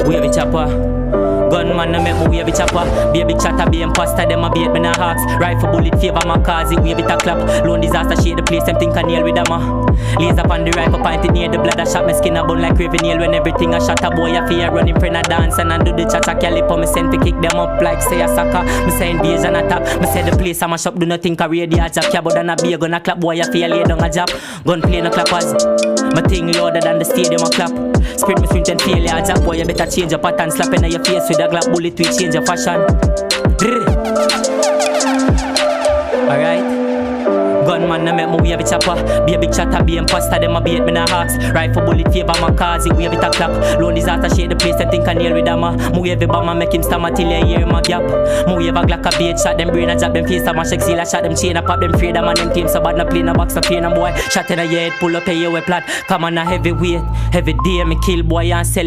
Wavy chopper. Gunman no make me wavy chopper. Be a big chatter, be imposter, them a bait me na hawks. Rifle bullet favor my cause, it wave it a clap. Lone disaster shade the place, them think I nail with them laser upon the rifle pointed near the blood a shot. My skin a bone like Raven nail when everything a shot. A boy a fear running friend a dance and I do the cha-cha. Calipo me send to kick them up like say a soccer. Me say invasion attack. Me say the place a mash up, do not think a radio jack. Cabo than a beer gonna clap, boy a fear lay down a job. Gunplay no clappers. My thing louder than the stadium a clap. Spread me swing and failure a jack. Boy you better change your pattern. Slap in your face with a Glock bullet to change your fashion. Alright. Gunman no make me wave it chopper. Be a big chatter, be imposter, them a bait me na hawks. Rifle bullet favor my cause, it wave it a clap. Lone disaster shade the place, them think I nail with them Me wave the bomber, make him stammer till you hear him a gap. Me wave a Glock a bait shot, them brain a jab, them face a mash, seal a shot, them chain a pop, them afraid a man, them team so bad, no play no box, no pain a boy. Shot in a head, pull up a year we plot. Come on a heavy weight, every day me kill boy and sell it.